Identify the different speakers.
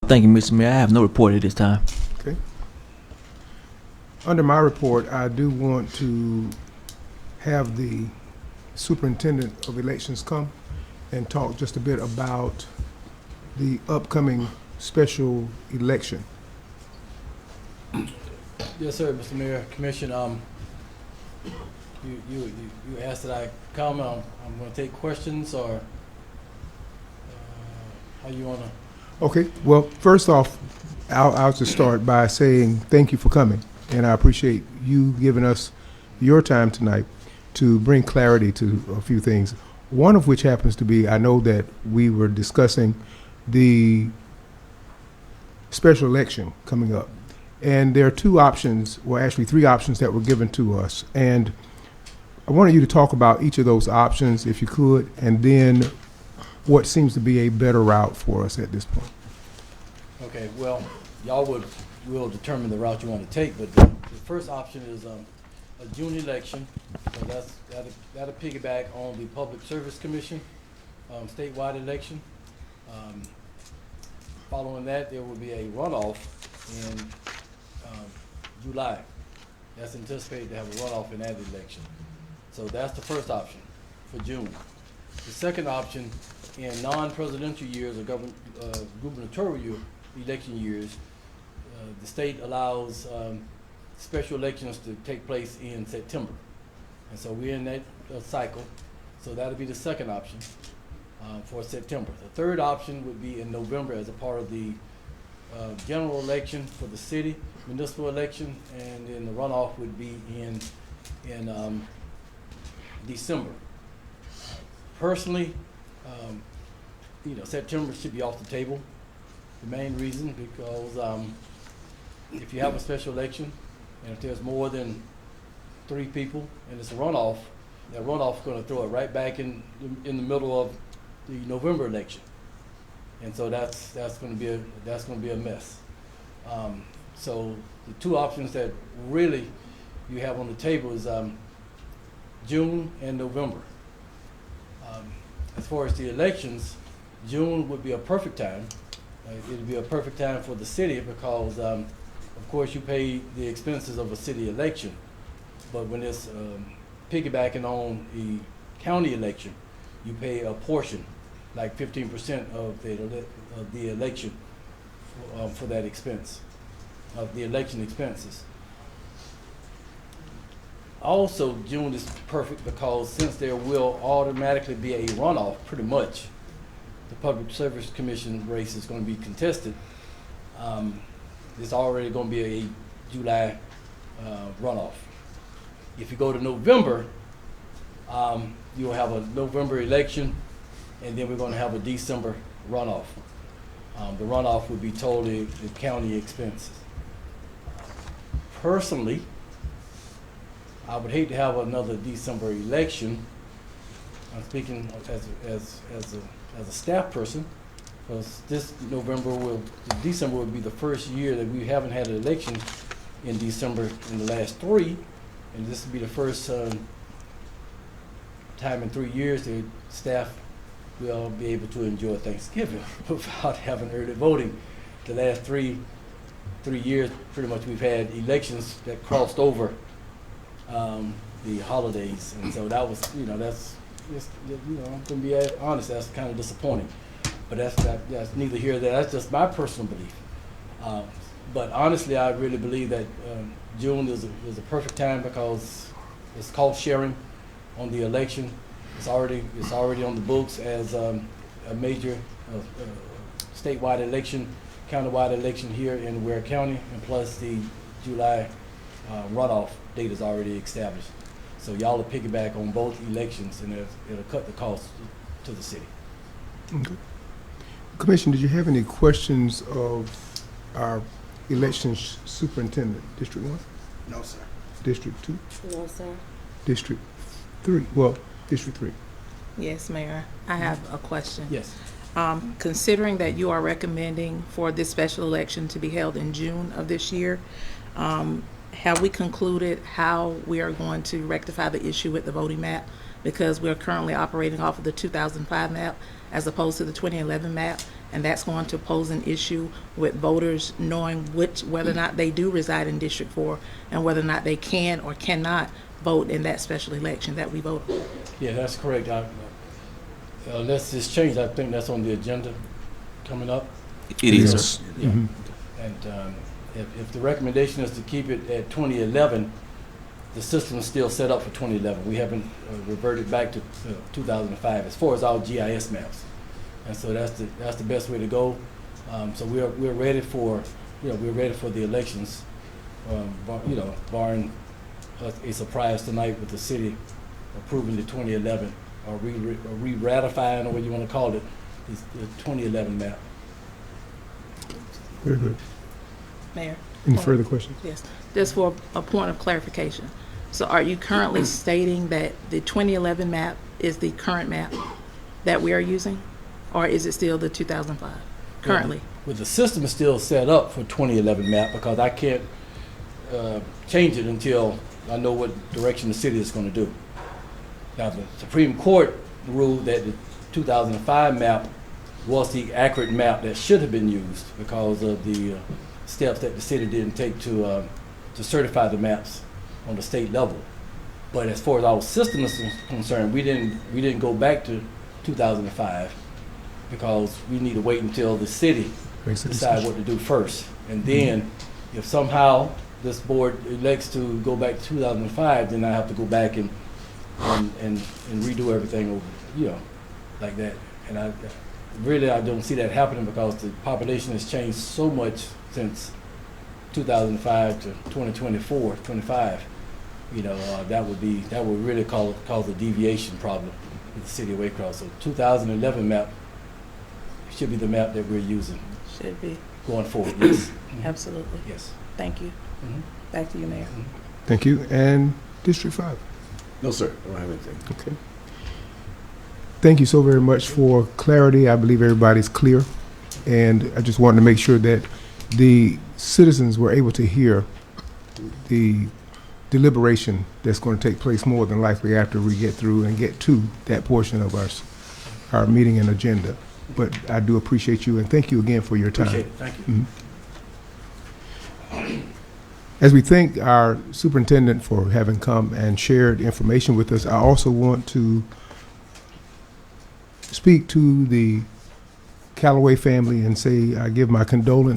Speaker 1: Thank you, Mr. Mayor. I have no report at this time.
Speaker 2: Okay. Under my report, I do want to have the superintendent of elections come and talk just a bit about the upcoming special election.
Speaker 3: Yes, sir, Mr. Mayor, Commission. You asked that I come. I'm going to take questions, or how you want to?
Speaker 2: Okay, well, first off, I'll just start by saying thank you for coming, and I appreciate you giving us your time tonight to bring clarity to a few things. One of which happens to be, I know that we were discussing the special election coming up, and there are two options, well, actually three options that were given to us, and I wanted you to talk about each of those options, if you could, and then what seems to be a better route for us at this point.
Speaker 3: Okay, well, y'all will determine the route you want to take, but the first option is a June election. So that'll piggyback on the Public Service Commission statewide election. Following that, there will be a runoff in July. That's anticipated to have a runoff in that election. So that's the first option for June. The second option, in non-presidential years or gubernatorial election years, the state allows special elections to take place in September. And so we're in that cycle. So that'll be the second option for September. The third option would be in November as a part of the general election for the city, municipal election, and then the runoff would be in December. Personally, September should be off the table. The main reason because if you have a special election and if there's more than 3 people and it's a runoff, that runoff is going to throw it right back in the middle of the November election, and so that's going to be a mess. So the two options that really you have on the table is June and November. As far as the elections, June would be a perfect time. It would be a perfect time for the city because, of course, you pay the expenses of a city election. But when it's piggybacking on the county election, you pay a portion, like 15% of the election for that expense, of the election expenses. Also, June is perfect because since there will automatically be a runoff, pretty much, the Public Service Commission race is going to be contested. There's already going to be a July runoff. If you go to November, you'll have a November election, and then we're going to have a December runoff. The runoff would be totally the county expenses. Personally, I would hate to have another December election. I'm speaking as a staff person, because this December will be the first year that we haven't had an election in December in the last 3, and this will be the first time in 3 years that staff will be able to enjoy Thanksgiving without having early voting. The last three years, pretty much we've had elections that crossed over the holidays, and so that was, that's just, I'm going to be honest, that's kind of disappointing. But that's neither here nor there. That's just my personal belief. But honestly, I really believe that June is a perfect time because it's cost sharing on the election. It's already on the books as a major statewide election, countywide election here in Ware County, and plus the July runoff date is already established. So y'all will piggyback on both elections, and it'll cut the cost to the city.
Speaker 2: Okay. Commissioner, did you have any questions of our elections superintendent? District 1?
Speaker 4: No, sir.
Speaker 2: District 2?
Speaker 5: No, sir.
Speaker 2: District 3? Well, District 3.
Speaker 5: Yes, Mayor. I have a question.
Speaker 3: Yes.
Speaker 5: Considering that you are recommending for this special election to be held in June of this year, have we concluded how we are going to rectify the issue with the voting map? Because we're currently operating off of the 2005 map as opposed to the 2011 map, And that's going to pose an issue with voters knowing whether or not they do reside in District 4 and whether or not they can or cannot vote in that special election that we vote on.
Speaker 3: Yeah, that's correct. Unless it's changed, I think that's on the agenda coming up.
Speaker 1: It is,
Speaker 2: Yes.
Speaker 1: sir.
Speaker 3: Yeah.
Speaker 2: Mhm.
Speaker 3: And if the recommendation is to keep it at 2011, the system is still set up for 2011. We haven't reverted back to 2005 as far as our GIS maps. And so that's the best way to go. So we're ready for, we're ready for the elections, barring a surprise tonight with the city approving the 2011 or re-ratifying, or what you want to call it, the 2011 map.
Speaker 2: Very good.
Speaker 5: Mayor?
Speaker 2: Any further questions?
Speaker 5: Yes, just for a point of clarification. So are you currently stating that the 2011 map is the current map that we are using? Or is it still the 2005 currently?
Speaker 3: Well, the system is still set up for 2011 map because I can't change it until I know what direction the city is going to do. Now, the Supreme Court ruled that the 2005 map was the accurate map that should have been used because of the steps that the city didn't take to certify the maps on the state level. But as far as our system is concerned, we didn't go back to 2005 because we need to wait until the city
Speaker 2: Makes a
Speaker 3: decide
Speaker 2: decision.
Speaker 3: what to do first. And then if somehow this board elects to go back to 2005, then I have to go back and redo everything over, like that. And I don't see that happening because the population has changed so much since 2005 to 2024, 25. That would really cause a deviation problem with the city of Waycross. So 2011 map should be the map that we're using
Speaker 5: Should be,
Speaker 3: going forward. Yes.
Speaker 5: absolutely.
Speaker 3: Yes.
Speaker 5: Thank you.
Speaker 3: Mhm.
Speaker 5: Back to you, Mayor.
Speaker 2: Thank you. And District 5?
Speaker 4: No, sir, I don't have anything.
Speaker 2: Okay. Thank you so very much for clarity. I believe everybody's clear. And I just wanted to make sure that the citizens were able to hear the deliberation that's going to take place more than likely after we get through and get to that portion of our meeting and agenda. But I do appreciate you, and thank you again for your time.
Speaker 3: Appreciate it. Thank you.
Speaker 2: As we thank our superintendent for having come and shared information with us, I also want to speak to the Callaway family and say I give my condolences